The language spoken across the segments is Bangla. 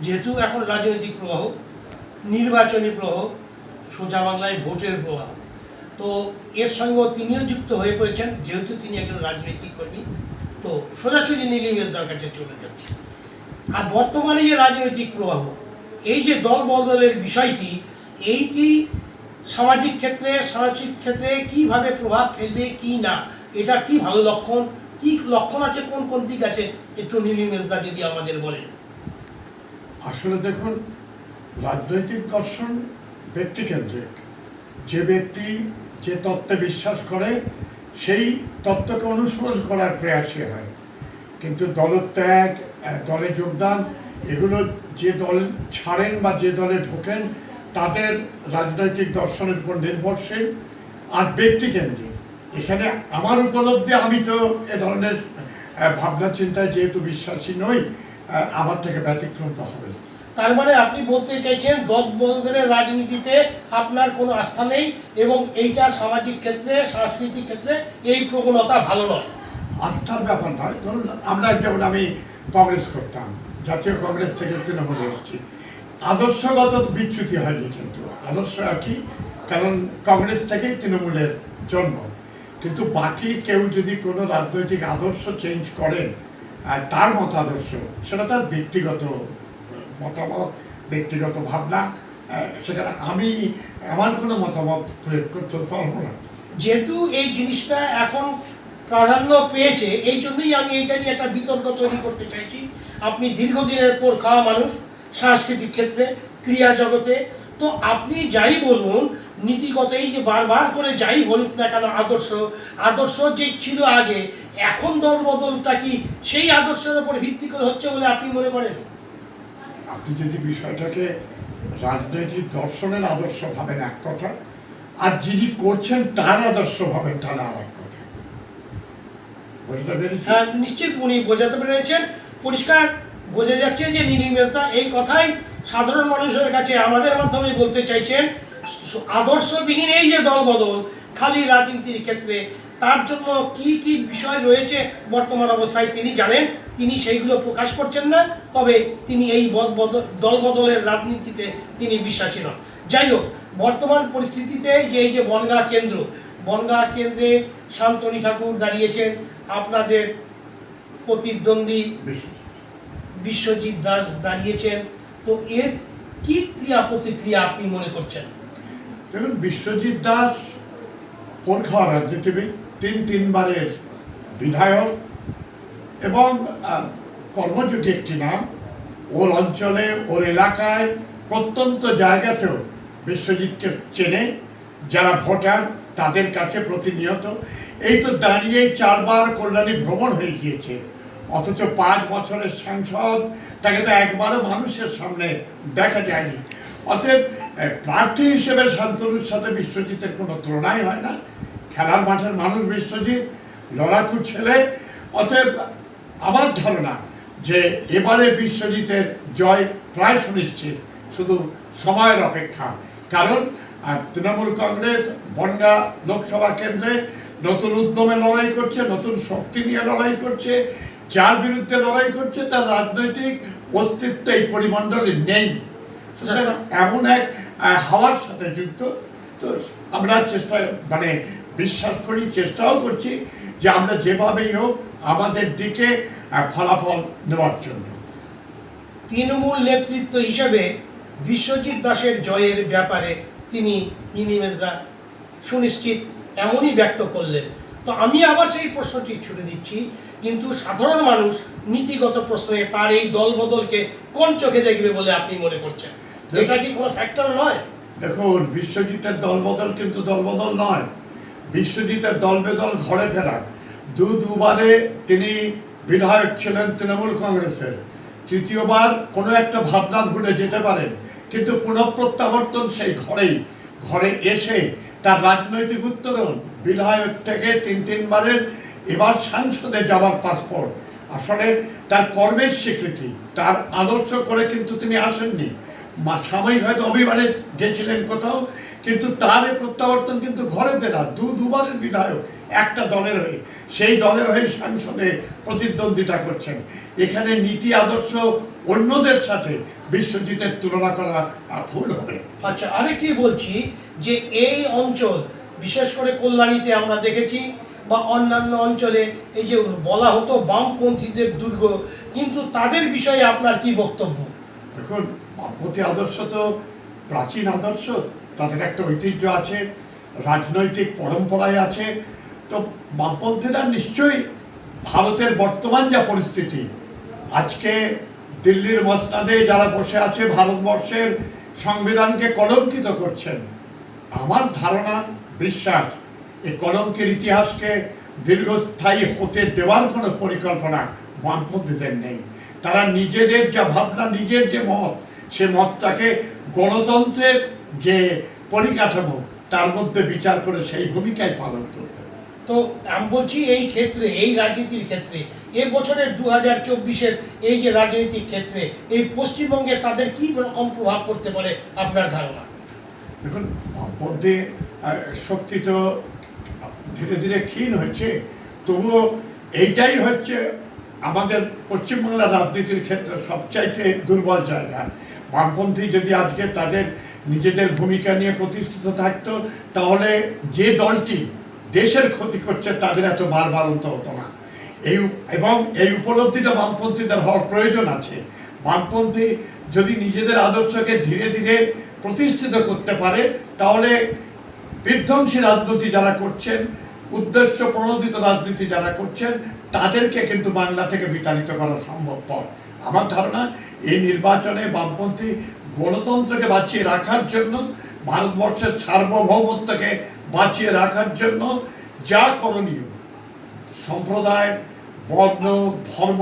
যেহেতু এখন রাজনৈতিক প্রবাহ, নির্বাচনী প্রবাহ, সোজা বাংলায় ভোটের প্রবাহ, তো এর সঙ্গেও তিনিও যুক্ত হয়ে পড়েছেন, যেহেতু তিনি একজন রাজনৈতিক কর্মী। তো সোজাসুজি নীলিম মেজদার কাছে চলে যাচ্ছে। আর বর্তমানে যে রাজনৈতিক প্রবাহ, এই যে দল বদলের বিষয়টি, এইটি সামাজিক ক্ষেত্রে, সামাজিক ক্ষেত্রে কীভাবে প্রভাব ফেলবে কি না, এটার কি ভালো লক্ষণ, কি লক্ষণ আছে, কোন কোন দিক আছে, একটু নীলিম মেজদা যদি আমাদের বলেন। আসলে দেখুন, রাজনৈতিক দর্শন ব্যক্তিকেন্দ্রিক। যে ব্যক্তি যে তত্ত্বে বিশ্বাস করে সেই তত্ত্বকে অনুসরণ করার প্রয়াসী হয়। কিন্তু দলত্যাগ, দলে যোগদান, এগুলো যে দল ছাড়েন বা যে দলে ঢোকেন তাদের রাজনৈতিক দর্শনের উপর নির্ভরশীল আর ব্যক্তিকেন্দ্রিক। এখানে আমার উপলব্ধি, আমি তো এ ধরনের ভাবনা চিন্তায় যেহেতু বিশ্বাসী নই, আমার থেকে ব্যতিক্রম তো হবে। তার মানে আপনি বলতে চাইছেন দল বদলের রাজনীতিতে আপনার কোনো আস্থা নেই, এবং এইটা সামাজিক ক্ষেত্রে, সাংস্কৃতিক ক্ষেত্রে এই প্রবণতা ভালো নয়। আস্থার ব্যাপার নয়। ধরুন আমরা, যেমন আমি কংগ্রেস করতাম, জাতীয় কংগ্রেস থেকে তৃণমূলে এসেছি, আদর্শগত বিচ্যুতি হয়নি, কিন্তু আদর্শ একই, কারণ কংগ্রেস থেকেই তৃণমূলের জন্ম। কিন্তু বাকি কেউ যদি কোনো রাজনৈতিক আদর্শ চেঞ্জ করেন, তার মতাদর্শ, সেটা তার ব্যক্তিগত মতামত, ব্যক্তিগত ভাবনা, সেখানে আমি আমার কোনো মতামত প্রয়োগ করতে পারবো না। যেহেতু এই জিনিসটা এখন প্রাধান্য পেয়েছে, এই জন্যই আমি এইটা নিয়ে একটা বিতর্ক তৈরি করতে চাইছি। আপনি দীর্ঘদিনের পর খাওয়া মানুষ, সাংস্কৃতিক ক্ষেত্রে, ক্রিয়া জগতে, তো আপনি যাই বলুন, নীতিগত এই যে বারবার করে যাই বলুক না কেন, আদর্শ যে ছিল আগে, এখন দল বদলটা কি সেই আদর্শের উপর ভিত্তি করে হচ্ছে বলে আপনি মনে করেন? আপনি যদি বিষয়টাকে রাজনৈতিক দর্শনের আদর্শ ভাবেন এক কথা, আর যিনি করছেন তার আদর্শ ভাবেন তার আর এক কথা। বুঝতে পেরেছি? হ্যাঁ, নিশ্চিত উনি বোঝাতে পেরেছেন। পরিষ্কার বোঝা যাচ্ছে যে নীলিম মেজদা এই কথাই সাধারণ মানুষের কাছে আমাদের মাধ্যমে বলতে চাইছেন। আদর্শবিহীন এই যে দল বদল খালি রাজনীতির ক্ষেত্রে, তার জন্য কি কি বিষয় রয়েছে বর্তমান অবস্থায় তিনি জানেন, তিনি সেইগুলো প্রকাশ করছেন না। তবে তিনি এই দল বদলের রাজনীতিতে তিনি বিশ্বাসী নন। যাই হোক, বর্তমান পরিস্থিতিতে যে এই যে বনগাঁ কেন্দ্রে শান্তনী ঠাকুর দাঁড়িয়েছেন, আপনাদের প্রতিদ্বন্দ্বী বিশ্বজিৎ দাস দাঁড়িয়েছেন, তো এর কি ক্রিয়া প্রতিক্রিয়া আপনি মনে করছেন? দেখুন, বিশ্বজিৎ দাস পরখাওয়া রাজনীতিবিদ, তিনবারের বিধায়ক এবং কর্মযোগী একটি নাম। ওর অঞ্চলে, ওর এলাকায়, প্রত্যন্ত জায়গাতেও বিশ্বজিৎকে চেনে যারা ভোটার, তাদের কাছে প্রতিনিয়ত। এই তো দাঁড়িয়ে 4 বার কল্যাণী ভ্রমণ হয়ে গিয়েছে, অথচ 5 বছরের সাংসদ, তাকে তো একবারও মানুষের সামনে দেখা যায়নি। অতএব প্রার্থী হিসেবে শান্তনুর সাথে বিশ্বজিতের কোনো তুলনাই হয় না। খেলার মাঠের মানুষ বিশ্বজিৎ, লড়াকু ছেলে। অতএব আমার ধারণা যে এবারে বিশ্বজিতের জয় প্রায় সুনিশ্চিত, শুধু সময়ের অপেক্ষা। কারণ তৃণমূল কংগ্রেস বনগাঁ লোকসভা কেন্দ্রে নতুন উদ্যমে লড়াই করছে, নতুন শক্তি নিয়ে লড়াই করছে। যার বিরুদ্ধে লড়াই করছে তার রাজনৈতিক অস্তিত্ব এই পরিমণ্ডলে নেই। সুতরাং এমন এক হাওয়ার সাথে যুক্ত। তো আমরা বিশ্বাস করি, চেষ্টাও করছি যে আমরা যেভাবেই হোক আমাদের দিকে ফলাফল নেওয়ার জন্য। তৃণমূল নেতৃত্ব হিসেবে বিশ্বজিৎ দাসের জয়ের ব্যাপারে তিনি নীলিম মেজদা সুনিশ্চিত এমনই ব্যক্ত করলেন। তো আমি আবার সেই প্রশ্নটি ছুড়ে দিচ্ছি, কিন্তু সাধারণ মানুষ নীতিগত প্রশ্নে তার এই দল বদলকে কোন চোখে দেখবে বলে আপনি মনে করছেন? এটা কি কোনো ফ্যাক্টর নয়? দেখুন, বিশ্বজিতের দলবদল কিন্তু দলবদল নয়। বিশ্বজিতের দলবেদল ঘরে ফেরা। দুবারে তিনি বিধায়ক ছিলেন তৃণমূল কংগ্রেসের। তৃতীয়বার কোনো একটা ভাবনা ভুলে যেতে পারেন, কিন্তু পুনঃপ্রত্যাবর্তন সেই ঘরে এসে তার রাজনৈতিক উত্তরণ, বিধায়ক থেকে 3বারের এবার সাংসদে যাওয়ার পাসপোর্ট, আসলে তার কর্মের স্বীকৃতি। তার আদর্শ করে কিন্তু তিনি আসেননি। সাময়িক হয়তো অভিমানে গেছিলেন কোথাও, কিন্তু তার এই প্রত্যাবর্তন কিন্তু ঘরে ফেরা। দুবারের বিধায়ক একটা দলের হয়ে, সেই দলের হয়ে সংসদে প্রতিদ্বন্দ্বিতা করছেন। এখানে নীতি আদর্শ অন্যদের সাথে বিশ্বজিতের তুলনা করা ভুল হবে। আচ্ছা, আরেকটি বলছি যে এই অঞ্চল বিশেষ করে কল্যাণীতে আমরা দেখেছি বা অন্যান্য অঞ্চলে এই যে বলা হতো বামপন্থীদের দুর্গ, কিন্তু তাদের বিষয়ে আপনার কি বক্তব্য? দেখুন, বামপন্থী আদর্শ তো প্রাচীন আদর্শ, তাদের একটা ঐতিহ্য আছে, রাজনৈতিক পরম্পরায় আছে। তো বামপন্থীরা নিশ্চয়ই ভারতের বর্তমান যা পরিস্থিতি, আজকে দিল্লির মসনাদে যারা বসে আছে ভারতবর্ষের সংবিধানকে কলঙ্কিত করছেন, আমার ধারণা, বিশ্বাস, এই কলঙ্কের ইতিহাসকে দীর্ঘস্থায়ী হতে দেওয়ার কোনো পরিকল্পনা বামপন্থীদের নেই। তারা নিজেদের যা ভাবনা, নিজের যে মত, সে মতটাকে গণতন্ত্রের যে পরিকাঠামো তার মধ্যে বিচার করে সেই ভূমিকায় পালন করবে। তো আমি বলছি এই ক্ষেত্রে, এই রাজনীতির ক্ষেত্রে এ বছরের 2024-এর এই যে রাজনীতির ক্ষেত্রে এই পশ্চিমবঙ্গে তাদের কি রকম প্রভাব পড়তে পারে আপনার ধারণা? দেখুন, বামপন্থী শক্তি তো ধীরে ধীরে ক্ষীণ হচ্ছে, তবুও এইটাই হচ্ছে আমাদের পশ্চিমবাংলার রাজনীতির ক্ষেত্রে সবচাইতে দুর্বল জায়গা। বামপন্থী যদি আজকে তাদের নিজেদের ভূমিকা নিয়ে প্রতিষ্ঠিত থাকতো, তাহলে যে দলটি দেশের ক্ষতি করছে তাদের এত বারবারন্ত হতো না। এবং এই উপলব্ধিটা বামপন্থীদের হওয়ার প্রয়োজন আছে। বামপন্থী যদি নিজেদের আদর্শকে ধীরে ধীরে প্রতিষ্ঠিত করতে পারে, তাহলে বিধ্বংসী রাজনীতি যারা করছেন, উদ্দেশ্য প্রণোদিত রাজনীতি যারা করছেন, তাদেরকে কিন্তু বাংলা থেকে বিতাড়িত করা সম্ভবপর। আমার ধারণা এই নির্বাচনে বামপন্থী গণতন্ত্রকে বাঁচিয়ে রাখার জন্য, ভারতবর্ষের সার্বভৌমত্বকে বাঁচিয়ে রাখার জন্য যা করণীয়, সম্প্রদায়, বর্ণ, ধর্ম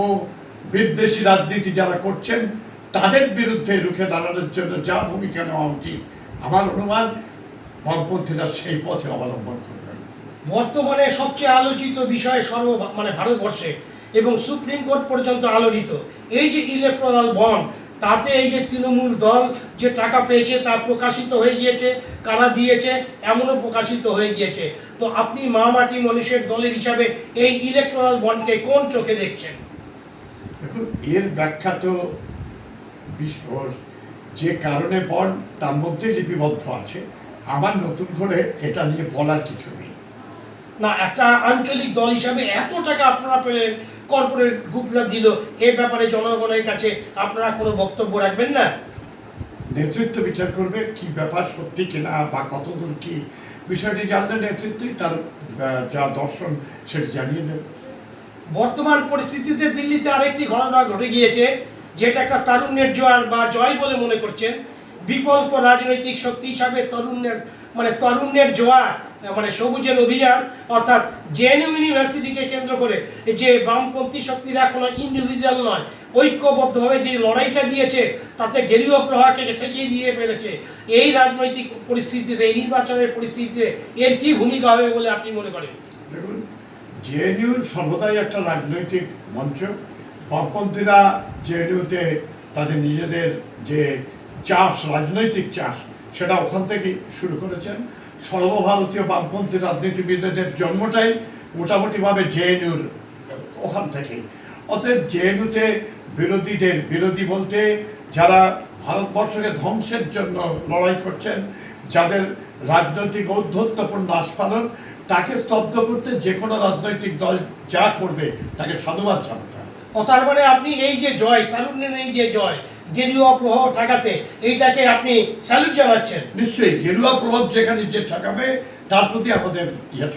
বিদ্বেষী রাজনীতি যারা করছেন তাদের বিরুদ্ধে রুখে দাঁড়ানোর জন্য যা ভূমিকা নেওয়া উচিত, আমার অনুমান বামপন্থীরা সেই পথে অবলম্বন করবেন। বর্তমানে সবচেয়ে আলোচিত বিষয় ভারতবর্ষে এবং সুপ্রিম কোর্ট পর্যন্ত আলোচিত এই যে ইলেকট্রাল বন্ড, তাতে এই যে তৃণমূল দল যে টাকা পেয়েছে তা প্রকাশিত হয়ে গিয়েছে, কারা দিয়েছে এমনও প্রকাশিত হয়ে গিয়েছে। তো আপনি মা মাটি মানুষের দলের হিসাবে এই ইলেকট্রাল বন্ডকে কোন চোখে দেখছেন? দেখুন, এর ব্যাখ্যা তো বিশ্বর যে কারণে বন্ড তার মধ্যে লিপিবদ্ধ আছে। আমার নতুন করে এটা নিয়ে বলার কিছু নেই। না, একটা আঞ্চলিক দল হিসাবে এত টাকা আপনারা পেলেন, কর্পোরেট গ্রুপরা দিল, এ ব্যাপারে জনগণের কাছে আপনারা কোনো বক্তব্য রাখবেন না? নেতৃত্ব বিচার করবে কি ব্যাপার, সত্যি কিনা বা কতদূর কি, বিষয়টি জানলে নেতৃত্বই তার যা দর্শন সেটি জানিয়ে দেবে। বর্তমান পরিস্থিতিতে দিল্লিতে আরেকটি ঘটনা ঘটে গিয়েছে, যেটা একটা তারুণ্যের জোয়ার বা জয় বলে মনে করছেন। বিকল্প রাজনৈতিক শক্তি হিসাবে তরুণের জোয়ার, সবুজের অভিযান, অর্থাৎ জেএনইউ ইউনিভার্সিটিকে কেন্দ্র করে যে বামপন্থী শক্তিরা এখনো ইন্ডিভিজুয়াল নয়, ঐক্যবদ্ধভাবে যে লড়াইটা দিয়েছে, তাতে গেরুয়া প্রভাবকে ঠেকিয়ে দিয়ে পেরেছে। এই রাজনৈতিক পরিস্থিতিতে, এই নির্বাচনের পরিস্থিতিতে এর কি ভূমিকা হবে বলে আপনি মনে করেন? দেখুন, জেএনইউ সর্বদাই একটা রাজনৈতিক মঞ্চ। বামপন্থীরা জেএনইউতে তাদের নিজেদের যে চাষ, রাজনৈতিক চাষ, সেটা ওখান থেকেই শুরু করেছেন। সর্বভারতীয় বামপন্থী রাজনীতিবিদদের জন্মটাই মোটামুটিভাবে জেএনইউর ওখান থেকেই। অতএব জেএনইউতে বিরোধী বলতে যারা ভারতবর্ষকে ধ্বংসের জন্য লড়াই করছেন, যাদের রাজনৈতিক ঔদ্ধত্যপূর্ণ আস্ফালন, তাকে স্তব্ধ করতে যে কোনো রাজনৈতিক দল যা করবে তাকে সাধুবাদ জানাতে হবে। তার মানে আপনি এই যে জয়, তারুণ্যের এই যে জয়, গেরুয়া প্রভাব ঠেকাতে, এইটাকে আপনি স্যালুট জানাচ্ছেন? নিশ্চয়ই, গেরুয়া প্রভাব যেখানে যে ঠেকাবে তার প্রতি আমাদের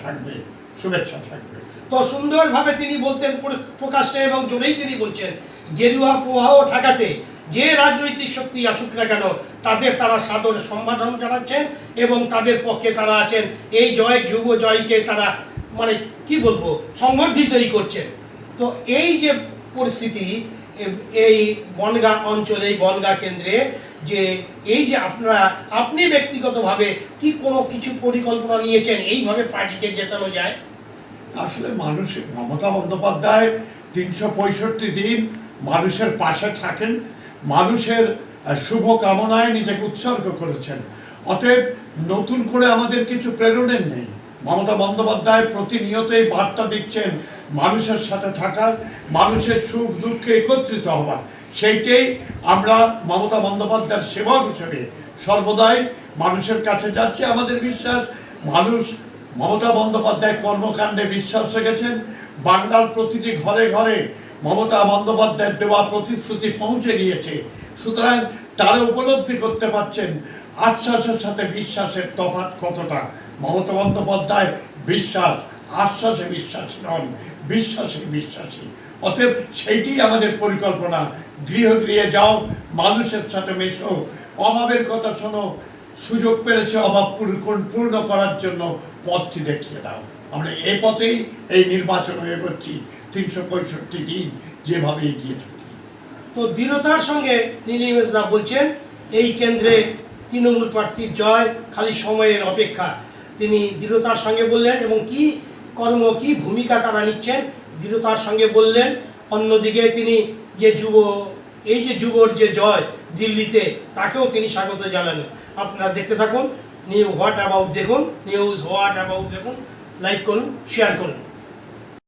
থাকবে, শুভেচ্ছা থাকবে। তো সুন্দরভাবে তিনি বলতেন প্রকাশ্যে এবং জোরেই তিনি বলছেন, গেরুয়া প্রবাহ ঠেকাতে যে রাজনৈতিক শক্তি আসুক না কেন তাদের তারা সাদর সম্বোধন জানাচ্ছেন এবং তাদের পক্ষে তারা আছেন। এই যুব জয়কে তারা সংবর্ধিতই করছেন। তো এই যে পরিস্থিতি, এই বনগাঁ অঞ্চলে, এই বনগাঁ কেন্দ্রে, যে এই যে আপনি ব্যক্তিগতভাবে কি কোনো কিছু পরিকল্পনা নিয়েছেন এইভাবে পার্টিকে জেতানো যায়? আসলে মমতা বন্দ্যোপাধ্যায় 365 দিন মানুষের পাশে থাকেন, মানুষের শুভ কামনায় নিজেকে উৎসর্গ করেছেন। অতএব নতুন করে আমাদের কিছু প্রেরণের নেই। মমতা বন্দ্যোপাধ্যায় প্রতিনিয়তই বার্তা দিচ্ছেন মানুষের সাথে থাকার, মানুষের সুখ দুঃখে একত্রিত হওয়ার। সেইটাই আমরা মমতা বন্দ্যোপাধ্যায়ের সেবক হিসেবে সর্বদাই মানুষের কাছে যাচ্ছি। আমাদের বিশ্বাস মানুষ মমতা বন্দ্যোপাধ্যায়ের কর্মকাণ্ডে বিশ্বাস রেখেছেন। বাংলার প্রতিটি ঘরে ঘরে মমতা বন্দ্যোপাধ্যায়ের দেওয়া প্রতিশ্রুতি পৌঁছে গিয়েছে। সুতরাং তারা উপলব্ধি করতে পারছেন আশ্বাসের সাথে বিশ্বাসের তফাৎ কতটা। মমতা বন্দ্যোপাধ্যায় বিশ্বাস, আশ্বাসে বিশ্বাসী নন, বিশ্বাসে বিশ্বাসী। অতএব সেইটি আমাদের পরিকল্পনা। গৃহ গৃহে যাও, মানুষের সাথে মেশো, অভাবের কথা শোনো, সুযোগ পেলে সে অভাব পূর্ণ করার জন্য পথটি দেখিয়ে দাও। আমরা এই পথেই এই নির্বাচন এগোচ্ছি 365 দিন যেভাবে এগিয়ে থাকি। তো দৃঢ়তার সঙ্গে নীলিমেশ দা বলছেন এই কেন্দ্রে তৃণমূল প্রার্থীর জয়, খালি সময়ের অপেক্ষা। তিনি দৃঢ়তার সঙ্গে বললেন এবং কি কর্ম কি ভূমিকা তারা নিচ্ছেন দৃঢ়তার সঙ্গে বললেন। অন্যদিকে তিনি যে যুবর যে জয় দিল্লিতে, তাকেও তিনি স্বাগত জানালেন। আপনারা দেখতে থাকুন নিউজ হোয়াট অ্যাবাউট দেখুন, লাইক করুন, শেয়ার করুন।